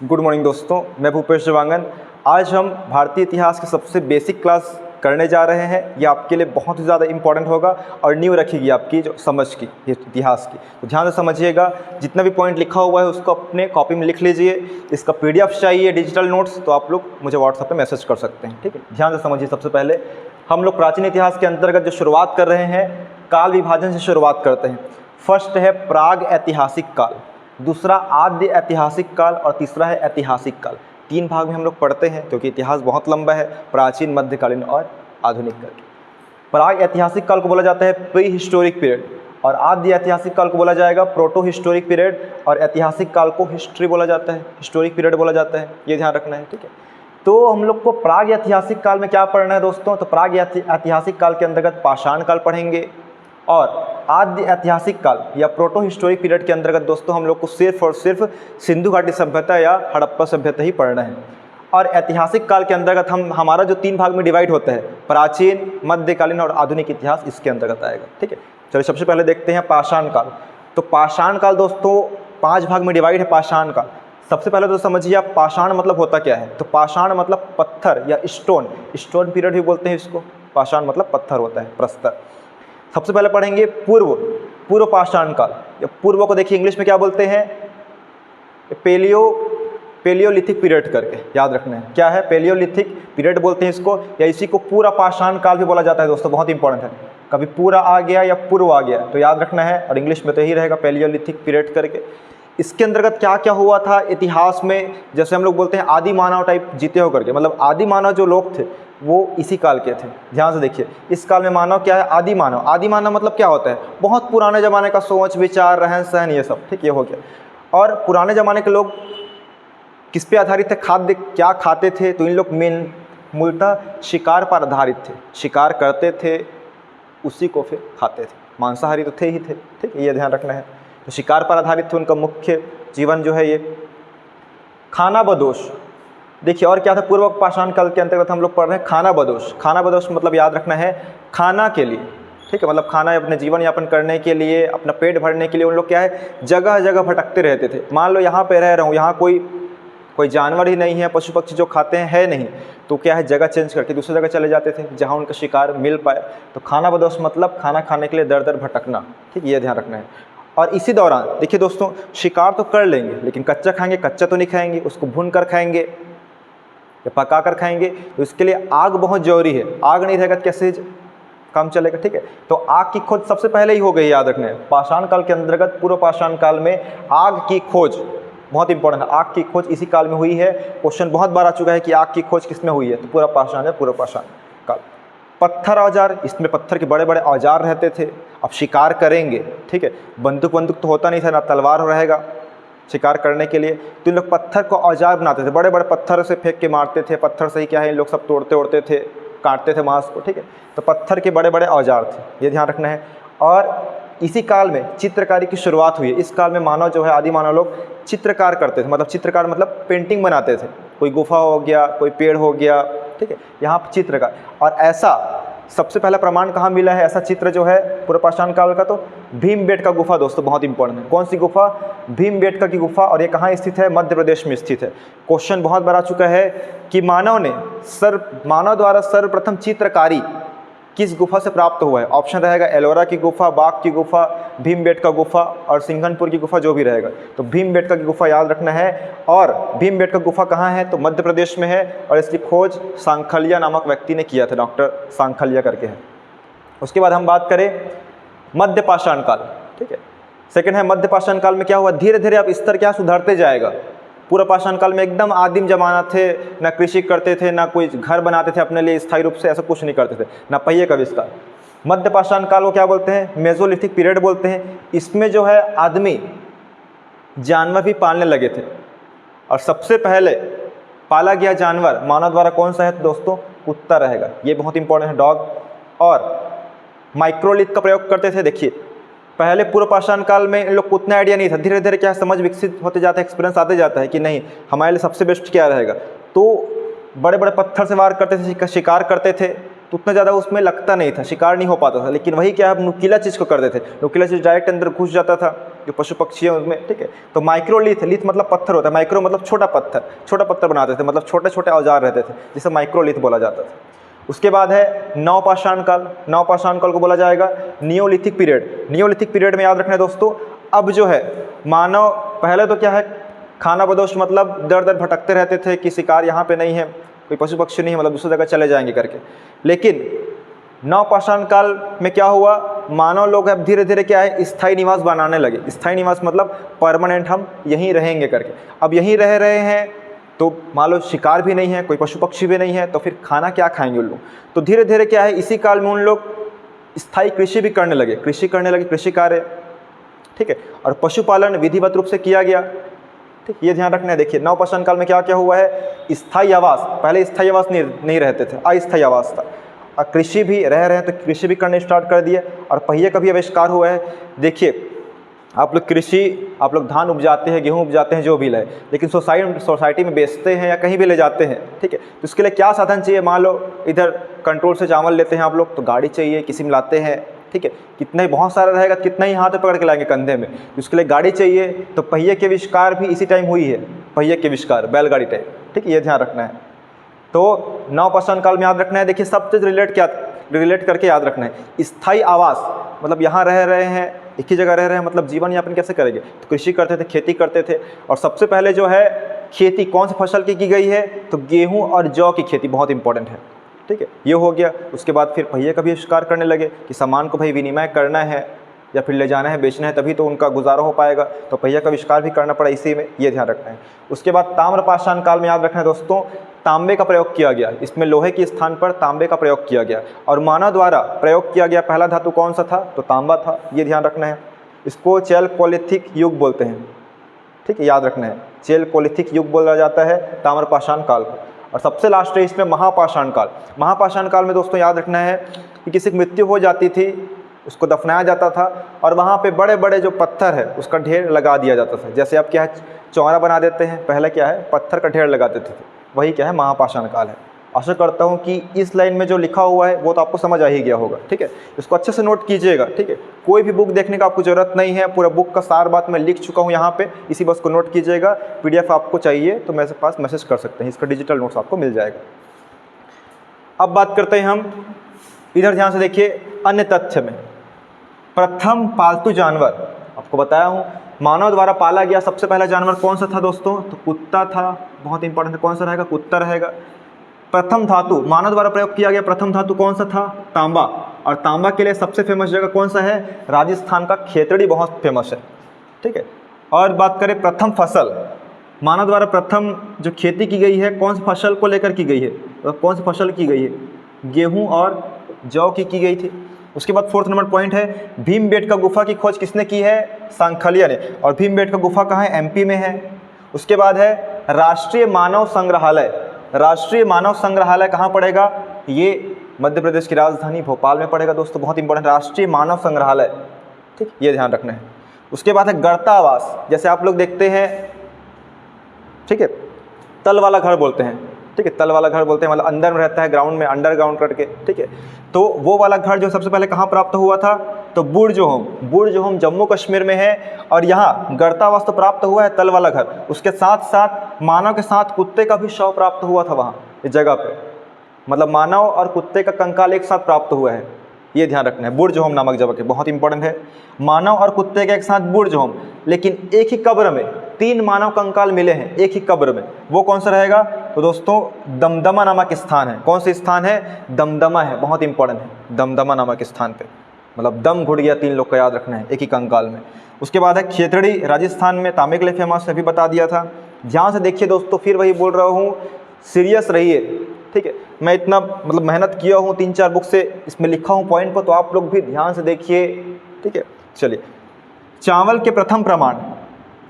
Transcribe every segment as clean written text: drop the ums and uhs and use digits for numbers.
Good morning दोस्तों, मैं भूपेश देवांगन। आज हम भारतीय इतिहास की सबसे बेसिक क्लास करने जा रहे हैं। ये आपके लिए बहुत ही ज़्यादा इंपॉर्टेंट होगा और नींव रखेगी आपकी जो समझ की इतिहास की। तो ध्यान से समझिएगा, जितना भी पॉइंट लिखा हुआ है उसको अपने कॉपी में लिख लीजिए। इसका PDF चाहिए डिजिटल नोट्स तो आप लोग मुझे व्हाट्सएप पे मैसेज कर सकते हैं, ठीक है। ध्यान से समझिए, सबसे पहले हम लोग प्राचीन इतिहास के अंतर्गत जो शुरुआत कर रहे हैं काल विभाजन से शुरुआत करते हैं। फर्स्ट है प्राग ऐतिहासिक काल, दूसरा आद्य ऐतिहासिक काल और तीसरा है ऐतिहासिक काल। 3 भाग में हम लोग पढ़ते हैं क्योंकि इतिहास बहुत लंबा है, प्राचीन, मध्यकालीन और आधुनिक करके। प्राग ऐतिहासिक काल को बोला जाता है प्री हिस्टोरिक पीरियड और आद्य ऐतिहासिक काल को बोला जाएगा प्रोटो हिस्टोरिक पीरियड और ऐतिहासिक काल को हिस्ट्री बोला जाता है, हिस्टोरिक पीरियड बोला जाता है। ये ध्यान रखना है, ठीक है। तो हम लोग को प्राग ऐतिहासिक काल में क्या पढ़ना है दोस्तों? तो प्राग ऐतिहासिक काल के अंतर्गत पाषाण काल पढ़ेंगे और आद्य ऐतिहासिक काल या प्रोटो हिस्टोरिक पीरियड के अंतर्गत दोस्तों हम लोग को सिर्फ और सिर्फ सिंधु घाटी सभ्यता या हड़प्पा सभ्यता ही पढ़ना है। और ऐतिहासिक काल के अंतर्गत हमारा जो 3 भाग में डिवाइड होता है, प्राचीन, मध्यकालीन और आधुनिक इतिहास, इसके अंतर्गत आएगा, ठीक है। चलिए सबसे पहले देखते हैं पाषाण काल। तो पाषाण काल दोस्तों 5 भाग में डिवाइड है पाषाण काल। सबसे पहले तो समझिए आप पाषाण मतलब होता क्या है। तो पाषाण मतलब पत्थर या स्टोन पीरियड भी बोलते हैं इसको। पाषाण मतलब पत्थर होता है, प्रस्तर। सबसे पहले पढ़ेंगे पूर्व पाषाण काल। या पूर्व को देखिए इंग्लिश में क्या बोलते हैं, पेलियोलिथिक पीरियड करके याद रखना है। क्या है? पेलियोलिथिक पीरियड बोलते हैं इसको, या इसी को पूरा पाषाण काल भी बोला जाता है दोस्तों, बहुत इंपॉर्टेंट है। कभी पूरा आ गया या पूर्व आ गया तो याद रखना है, और इंग्लिश में तो यही रहेगा पेलियोलिथिक पीरियड करके। इसके अंतर्गत क्या क्या हुआ था इतिहास में, जैसे हम लोग बोलते हैं आदि मानव टाइप जीते हो करके, मतलब आदि मानव जो लोग थे वो इसी काल के थे। ध्यान से देखिए, इस काल में मानव क्या है? आदि मानव। आदि मानव मतलब क्या होता है? बहुत पुराने ज़माने का सोच विचार, रहन सहन, ये सब, ठीक, ये हो गया। और पुराने ज़माने के लोग किस पे आधारित थे? खाद्य क्या खाते थे? तो इन लोग मूलतः शिकार पर आधारित थे, शिकार करते थे उसी को फिर खाते थे, मांसाहारी तो थे ही थे, ठीक है, ये ध्यान रखना है। तो शिकार पर आधारित थे, उनका मुख्य जीवन जो है ये। खाना बदोश, देखिए और क्या था पूर्व पाषाण काल के अंतर्गत हम लोग पढ़ रहे हैं खाना बदोश। खाना बदोश मतलब याद रखना है खाना के लिए, ठीक है, मतलब खाना अपने जीवन यापन करने के लिए, अपना पेट भरने के लिए उन लोग क्या है जगह जगह भटकते रहते थे। मान लो यहाँ पे रह रहा हूँ, यहाँ कोई जानवर ही नहीं है, पशु पक्षी जो खाते हैं है नहीं, तो क्या है जगह चेंज करके दूसरी जगह चले जाते थे जहाँ उनका शिकार मिल पाए। तो खाना बदोश मतलब खाना खाने के लिए दर दर भटकना, ठीक, ये ध्यान रखना है। और इसी दौरान देखिए दोस्तों, शिकार तो कर लेंगे लेकिन कच्चा खाएंगे, कच्चा तो नहीं खाएंगे, उसको भून कर खाएंगे या पका कर खाएंगे। तो इसके लिए आग बहुत जरूरी है, आग नहीं रहेगा तो कैसे काम चलेगा, ठीक है। तो आग की खोज सबसे पहले ही हो गई, याद रखना है। पाषाण काल के अंतर्गत पूर्व पाषाण काल में आग की खोज बहुत इंपॉर्टेंट है। आग की खोज इसी काल में हुई है। क्वेश्चन बहुत बार आ चुका है कि आग की खोज किसमें हुई है, तो पूरा पाषाण है, पूर्व पाषाण काल। पत्थर औजार, इसमें पत्थर के बड़े बड़े औजार रहते थे। अब शिकार करेंगे, ठीक है, बंदूक तो होता नहीं था, ना तलवार रहेगा शिकार करने के लिए, तो इन लोग पत्थर को औजार बनाते थे, बड़े बड़े पत्थर से फेंक के मारते थे। पत्थर से ही क्या है इन लोग सब तोड़ते ओड़ते थे, काटते थे मांस को, ठीक है। तो पत्थर के बड़े बड़े औजार थे, ये ध्यान रखना है। और इसी काल में चित्रकारी की शुरुआत हुई है। इस काल में मानव जो है, आदि मानव लोग चित्रकार करते थे, मतलब चित्रकार मतलब पेंटिंग बनाते थे। कोई गुफा हो गया, कोई पेड़ हो गया, ठीक है, यहाँ चित्रकार। और ऐसा सबसे पहला प्रमाण कहाँ मिला है ऐसा चित्र जो है पूर्व पाषाण काल का? तो भीमबेटका गुफा दोस्तों, बहुत इंपॉर्टेंट है। कौन सी गुफा? भीमबेटका की गुफा। और ये कहाँ स्थित है? मध्य प्रदेश में स्थित है। क्वेश्चन बहुत बार आ चुका है कि मानव द्वारा सर्वप्रथम चित्रकारी किस गुफा से प्राप्त हुआ है? ऑप्शन रहेगा एलोरा की गुफा, बाघ की गुफा, भीमबेटका गुफा और सिंघनपुर की गुफा, जो भी रहेगा। तो भीमबेटका की गुफा याद रखना है। और भीमबेटका गुफा कहाँ है? तो मध्य प्रदेश में है। और इसकी खोज सांखलिया नामक व्यक्ति ने किया था, डॉक्टर सांखलिया करके है। उसके बाद हम बात करें मध्य पाषाण काल, ठीक है, सेकेंड है मध्य पाषाण काल में क्या हुआ? धीरे धीरे अब स्तर क्या सुधरते जाएगा। पूर्व पाषाण काल में एकदम आदिम जमाना थे, ना कृषि करते थे, ना कोई घर बनाते थे अपने लिए स्थायी रूप से, ऐसा कुछ नहीं करते थे, ना पहिए का आविष्कार। मध्य पाषाण काल को क्या बोलते हैं? मेसोलिथिक पीरियड बोलते हैं। इसमें जो है आदमी जानवर भी पालने लगे थे। और सबसे पहले पाला गया जानवर मानव द्वारा कौन सा है दोस्तों? कुत्ता रहेगा, ये बहुत इंपॉर्टेंट है, डॉग। और माइक्रोलिथ का प्रयोग करते थे। देखिए पहले पूर्व पाषाण काल में इन लोग को उतना आइडिया नहीं था, धीरे धीरे क्या समझ विकसित होते जाता है, एक्सपीरियंस आते जाता है कि नहीं हमारे लिए सबसे बेस्ट क्या रहेगा। तो बड़े बड़े पत्थर से वार करते थे, शिकार करते थे, तो उतना ज़्यादा उसमें लगता नहीं था, शिकार नहीं हो पाता था। लेकिन वही क्या है, नुकीला चीज़ को कर देते, नुकीला चीज़ डायरेक्ट अंदर घुस जाता था जो पशु पक्षी है उसमें, ठीक है। तो माइक्रोलिथ, लिथ मतलब पत्थर होता है, माइक्रो मतलब छोटा पत्थर बनाते थे, मतलब छोटे छोटे औजार रहते थे जिसे माइक्रोलिथ बोला जाता था। उसके बाद है नवपाषाण काल। नवपाषाण काल को बोला जाएगा नियोलिथिक पीरियड। नियोलिथिक पीरियड में याद रखना है दोस्तों, अब जो है मानव, पहले तो क्या है, खाना बदोश मतलब दर दर भटकते रहते थे कि शिकार यहाँ पे नहीं है, कोई पशु पक्षी नहीं है, मतलब दूसरी जगह चले जाएंगे करके। लेकिन नवपाषाण काल में क्या हुआ, मानव लोग अब धीरे धीरे क्या है, स्थायी निवास बनाने लगे। स्थायी निवास मतलब परमानेंट, हम यहीं रहेंगे करके। अब यहीं रह रहे हैं तो मान लो शिकार भी नहीं है, कोई पशु पक्षी भी नहीं है, तो फिर खाना क्या खाएंगे उन लोग। तो धीरे धीरे क्या है, इसी काल में उन लोग स्थायी कृषि भी करने लगे, कृषि कार्य, ठीक है। और पशुपालन विधिवत रूप से किया गया, ठीक, ये ध्यान रखना है। देखिए नवपाषाण काल में क्या क्या हुआ है, स्थायी आवास, पहले स्थायी आवास नहीं रहते थे, अस्थायी आवास था। और कृषि भी रह रहे हैं तो कृषि भी करने स्टार्ट कर दिए, और पहिए का भी आविष्कार हुआ है। देखिए आप लोग धान उपजाते हैं, गेहूं उपजाते हैं, जो भी लाए, लेकिन सोसाइटी में बेचते हैं या कहीं भी ले जाते हैं, ठीक है। तो उसके लिए क्या साधन चाहिए, मान लो इधर कंट्रोल से चावल लेते हैं आप लोग, तो गाड़ी चाहिए, किसी में लाते हैं, ठीक है। कितना ही बहुत सारा रहेगा, कितना ही हाथ में पकड़ के लाएंगे कंधे में, तो उसके लिए गाड़ी चाहिए। तो पहिए के आविष्कार भी इसी टाइम हुई है, पहिए के आविष्कार, बैलगाड़ी टाइप, ठीक है, ये ध्यान रखना है। तो नवपाषाण काल में याद रखना है, देखिए सब चीज़ रिलेट करके याद रखना है। स्थायी आवास मतलब यहाँ रह रहे हैं, एक ही जगह रह रहे हैं, मतलब जीवन यापन कैसे करेंगे, तो कृषि करते थे, खेती करते थे। और सबसे पहले जो है खेती कौन सी फसल की गई है, तो गेहूं और जौ की खेती बहुत इंपॉर्टेंट है, ठीक है, ये हो गया। उसके बाद फिर पहिए का भी आविष्कार करने लगे कि सामान को भाई विनिमय करना है या फिर ले जाना है, बेचना है, तभी तो उनका गुजारा हो पाएगा, तो पहिए का आविष्कार भी करना पड़ा इसी में, ये ध्यान रखना है। उसके बाद ताम्रपाषाण काल में याद रखना है दोस्तों, तांबे का प्रयोग किया गया, इसमें लोहे के स्थान पर तांबे का प्रयोग किया गया, और मानव द्वारा प्रयोग किया गया पहला धातु कौन सा था, तो तांबा था, ये ध्यान रखना है। इसको चैलकोलिथिक युग बोलते हैं, ठीक है, याद रखना है, चैलकोलिथिक युग बोला जाता है ताम्रपाषाण काल को। और सबसे लास्ट है इसमें महापाषाण काल। महापाषाण काल में दोस्तों याद रखना है कि किसी की मृत्यु हो जाती थी, उसको दफनाया जाता था, और वहाँ पे बड़े बड़े जो पत्थर है उसका ढेर लगा दिया जाता था। जैसे आप क्या है चौरा बना देते हैं, पहले क्या है पत्थर का ढेर लगा देते थे, वही क्या है महापाषाण काल है। आशा करता हूँ कि इस लाइन में जो लिखा हुआ है वो तो आपको समझ आ ही गया होगा, ठीक है। इसको अच्छे से नोट कीजिएगा, ठीक है। कोई भी बुक देखने का आपको ज़रूरत नहीं है, पूरा बुक का सार बात मैं लिख चुका हूँ यहाँ पे, इसी बस को नोट कीजिएगा। PDF आपको चाहिए तो मेरे पास मैसेज कर सकते हैं, इसका डिजिटल नोट्स आपको मिल जाएगा। अब बात करते हैं हम, इधर ध्यान से देखिए, अन्य तथ्य में प्रथम पालतू जानवर आपको बताया हूँ, मानव द्वारा पाला गया सबसे पहला जानवर कौन सा था दोस्तों, तो कुत्ता था, बहुत इंपॉर्टेंट है, कौन सा रहेगा, कुत्ता रहेगा। प्रथम धातु मानव द्वारा प्रयोग किया गया प्रथम धातु कौन सा था, तांबा, और तांबा के लिए सबसे फेमस जगह कौन सा है, राजस्थान का खेतड़ी बहुत फेमस है, ठीक है। और बात करें प्रथम फसल, मानव द्वारा प्रथम जो खेती की गई है कौन सी फसल को लेकर की गई है, तो कौन सी फसल की गई है, गेहूँ और जौ की गई थी। उसके बाद 4th नंबर पॉइंट है, भीमबेटका गुफा की खोज किसने की है, सांखलिया ने, और भीमबेटका गुफा कहाँ है, MP में है। उसके बाद है राष्ट्रीय मानव संग्रहालय, राष्ट्रीय मानव संग्रहालय कहाँ पड़ेगा, ये मध्य प्रदेश की राजधानी भोपाल में पड़ेगा दोस्तों, बहुत इंपॉर्टेंट, राष्ट्रीय मानव संग्रहालय, ठीक, ये ध्यान रखना है। उसके बाद है गर्ता आवास, जैसे आप लोग देखते हैं, ठीक है, तल वाला घर बोलते हैं, ठीक है, तल वाला घर बोलते हैं, मतलब अंदर में रहता है, ग्राउंड में, अंडरग्राउंड करके, ठीक है। तो वो वाला घर जो सबसे पहले कहाँ प्राप्त हुआ था, तो बुर्ज होम जम्मू कश्मीर में है, और यहाँ गर्तावास तो प्राप्त हुआ है, तल वाला घर, उसके साथ साथ मानव के साथ कुत्ते का भी शव प्राप्त हुआ था वहाँ इस जगह पे, मतलब मानव और कुत्ते का कंकाल एक साथ प्राप्त हुआ है, ये ध्यान रखना है। बुर्ज होम नामक जगह के, बहुत इंपॉर्टेंट है, मानव और कुत्ते के एक साथ बुर्ज होम, लेकिन एक ही कब्र में 3 मानव कंकाल मिले हैं एक ही कब्र में, वो कौन सा रहेगा, तो दोस्तों दमदमा नामक स्थान है। कौन सा स्थान है, दमदमा है, बहुत इंपॉर्टेंट है, दमदमा नामक स्थान पे, मतलब दम घुट गया 3 लोग का, याद रखना है, एक ही कंकाल में। उसके बाद है खेतड़ी, राजस्थान में तांबे के लिए फेमस है, अभी बता दिया था। ध्यान से देखिए दोस्तों, फिर वही बोल रहा हूँ, सीरियस रहिए, ठीक है। मैं इतना मतलब मेहनत किया हूँ, 3-4 बुक से इसमें लिखा हूँ पॉइंट को, तो आप लोग भी ध्यान से देखिए, ठीक है। चलिए, चावल के प्रथम प्रमाण,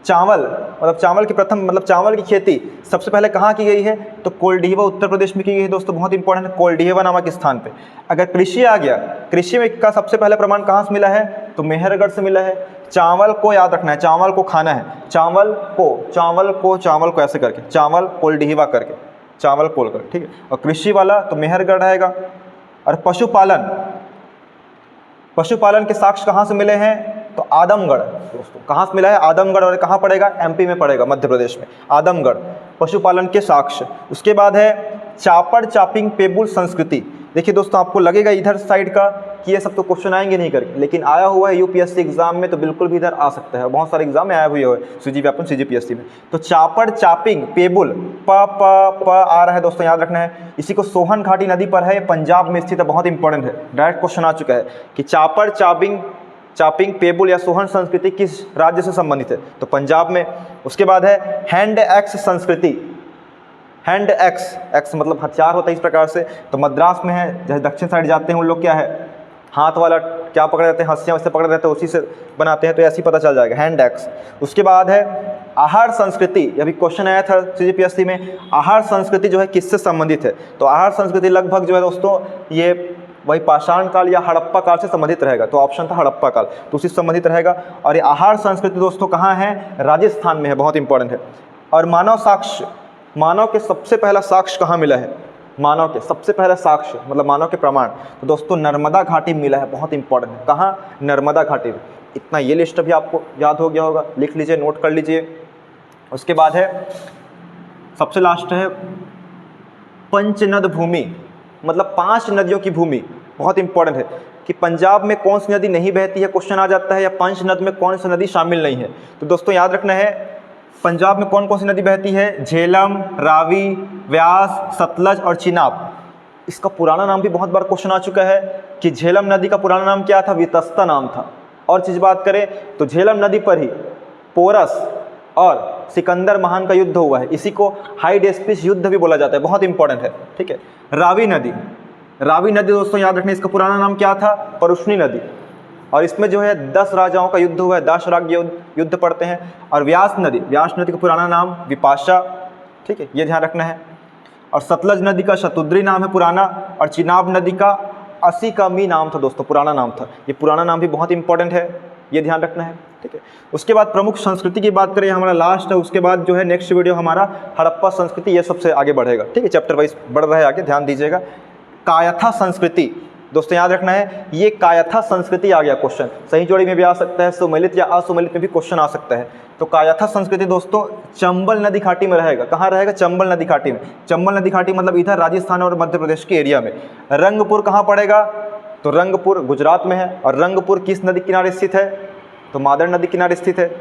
चावल की प्रथम मतलब चावल की खेती सबसे पहले कहाँ की गई है, तो कोल्डिहवा उत्तर प्रदेश में की गई है दोस्तों, बहुत इंपॉर्टेंट है, कोल्डिहवा नामक स्थान पे। अगर कृषि आ गया, कृषि में का सबसे पहले प्रमाण कहाँ से मिला है, तो मेहरगढ़ से मिला है। चावल को याद रखना है, चावल को खाना है, चावल को ऐसे करके, चावल कोल्डिहवा करके, चावल कोल कर, ठीक है। और कृषि वाला तो मेहरगढ़ रहेगा। और पशुपालन, पशुपालन के साक्ष्य कहाँ से मिले हैं? तो आदमगढ़ दोस्तों, कहाँ से मिला है? आदमगढ़। और कहाँ पड़ेगा? एमपी में पड़ेगा, मध्य प्रदेश में, आदमगढ़, पशुपालन के साक्ष्य। उसके बाद है चापड़ चापिंग पेबुल संस्कृति। देखिए दोस्तों, आपको लगेगा इधर साइड का कि ये सब तो क्वेश्चन आएंगे नहीं करके, लेकिन आया हुआ है यूपीएससी एग्जाम में, तो बिल्कुल भी इधर आ सकता है, बहुत सारे एग्जाम में आया हुआ है सीजी व्यापन सीजीपीएससी में। तो चापड़ चापिंग पेबुल, प आ रहा है दोस्तों, याद रखना है। इसी को सोहन घाटी नदी पर है, पंजाब में स्थित है, बहुत इंपॉर्टेंट है, डायरेक्ट क्वेश्चन आ चुका है कि चापड़ चापिंग पेबुल या सोहन संस्कृति किस राज्य से संबंधित है? तो पंजाब में। उसके बाद है हैंड एक्स संस्कृति, हैंड एक्स मतलब हथियार होता है इस प्रकार से, तो मद्रास में है। जैसे दक्षिण साइड जाते हैं उन लोग क्या है, हाथ वाला क्या पकड़े रहते हैं, हंसियाँ उससे पकड़े रहते हैं, उसी से बनाते हैं, तो ऐसे ही पता चल जाएगा, हैंड एक्स। उसके बाद है आहार संस्कृति, अभी क्वेश्चन आया था सीजीपीएससी में, आहार संस्कृति जो है किससे संबंधित है? तो आहार संस्कृति लगभग जो है दोस्तों ये वही पाषाण काल या हड़प्पा काल से संबंधित रहेगा, तो ऑप्शन था हड़प्पा काल, तो उसी से संबंधित रहेगा। और ये आहार संस्कृति दोस्तों कहाँ है? राजस्थान में है, बहुत इंपॉर्टेंट है। और मानव साक्ष्य, मानव के सबसे पहला साक्ष्य कहाँ मिला है? मानव के सबसे पहला साक्ष्य मतलब मानव के प्रमाण, तो दोस्तों नर्मदा घाटी में मिला है, बहुत इंपॉर्टेंट है। कहाँ? नर्मदा घाटी में। इतना ये लिस्ट भी आपको याद हो गया होगा, लिख लीजिए, नोट कर लीजिए। उसके बाद है सबसे लास्ट है पंचनद भूमि, मतलब 5 नदियों की भूमि, बहुत इंपॉर्टेंट है कि पंजाब में कौन सी नदी नहीं बहती है, क्वेश्चन आ जाता है, या पंचनद में कौन सी नदी शामिल नहीं है। तो दोस्तों याद रखना है पंजाब में कौन कौन सी नदी बहती है? झेलम, रावी, व्यास, सतलज और चिनाब। इसका पुराना नाम भी बहुत बार क्वेश्चन आ चुका है कि झेलम नदी का पुराना नाम क्या था? वितस्ता नाम था। और चीज़ बात करें तो झेलम नदी पर ही पोरस और सिकंदर महान का युद्ध हुआ है, इसी को हाइडेस्पिस युद्ध भी बोला जाता है, बहुत इंपॉर्टेंट है, ठीक है। रावी नदी दोस्तों याद रखना, इसका पुराना नाम क्या था? परुष्णी नदी। और इसमें जो है 10 राजाओं का युद्ध हुआ है, 10 राग युद्ध पड़ते हैं। और व्यास नदी का पुराना नाम विपाशा, ठीक है, ये ध्यान रखना है। और सतलज नदी का शतुद्री नाम है पुराना, और चिनाब नदी का असीकमी नाम था दोस्तों, पुराना नाम था। ये पुराना नाम भी बहुत इंपॉर्टेंट है, ये ध्यान रखना है, ठीक है। उसके बाद प्रमुख संस्कृति की बात करें, हमारा लास्ट है, उसके बाद जो है नेक्स्ट वीडियो हमारा हड़प्पा संस्कृति, ये सबसे आगे बढ़ेगा, ठीक है, चैप्टर वाइज बढ़ रहा है आगे, ध्यान दीजिएगा। कायथा संस्कृति दोस्तों याद रखना है, ये कायथा संस्कृति आ गया क्वेश्चन, सही जोड़ी में भी आ सकता है, सुमेलित या असुमेलित में भी क्वेश्चन आ सकता है। तो कायथा संस्कृति दोस्तों चंबल नदी घाटी में रहेगा। कहाँ रहेगा? चंबल नदी घाटी में। चंबल नदी घाटी मतलब इधर राजस्थान और मध्य प्रदेश के एरिया में। रंगपुर कहाँ पड़ेगा? तो रंगपुर गुजरात में है। और रंगपुर किस नदी किनारे स्थित है? तो मादर नदी किनारे स्थित है।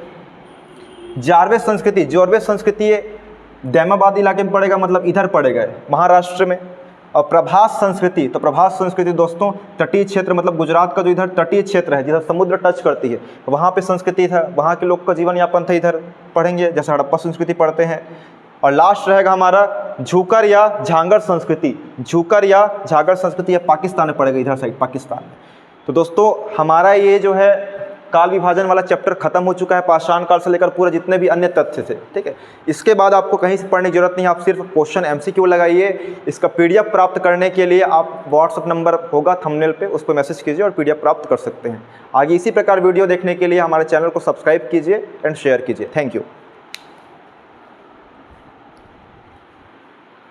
जारवे संस्कृति ये दैमाबाद इलाके में पड़ेगा, मतलब इधर पड़ेगा महाराष्ट्र में। और प्रभास संस्कृति, तो प्रभास संस्कृति दोस्तों तटीय क्षेत्र, मतलब गुजरात का जो इधर तटीय क्षेत्र है जिधर समुद्र टच करती है, वहाँ पे संस्कृति था, वहाँ के लोग का जीवन यापन था, इधर पढ़ेंगे, जैसे हड़प्पा संस्कृति पढ़ते हैं। और लास्ट रहेगा हमारा झूकर या झांगर संस्कृति। झूकर या झांगर संस्कृति ये पाकिस्तान में पड़ेगा, इधर साइड पाकिस्तान में। तो दोस्तों हमारा ये जो है काल विभाजन वाला चैप्टर खत्म हो चुका है, पाषाण काल से लेकर पूरे जितने भी अन्य तथ्य थे, ठीक है। इसके बाद आपको कहीं से पढ़ने की जरूरत नहीं है, आप सिर्फ क्वेश्चन एमसीक्यू लगाइए। इसका पीडीएफ प्राप्त करने के लिए आप व्हाट्सअप नंबर होगा थंबनेल पे, उस पर मैसेज कीजिए और पीडीएफ प्राप्त कर सकते हैं। आगे इसी प्रकार वीडियो देखने के लिए हमारे चैनल को सब्सक्राइब कीजिए एंड शेयर कीजिए। Thank you.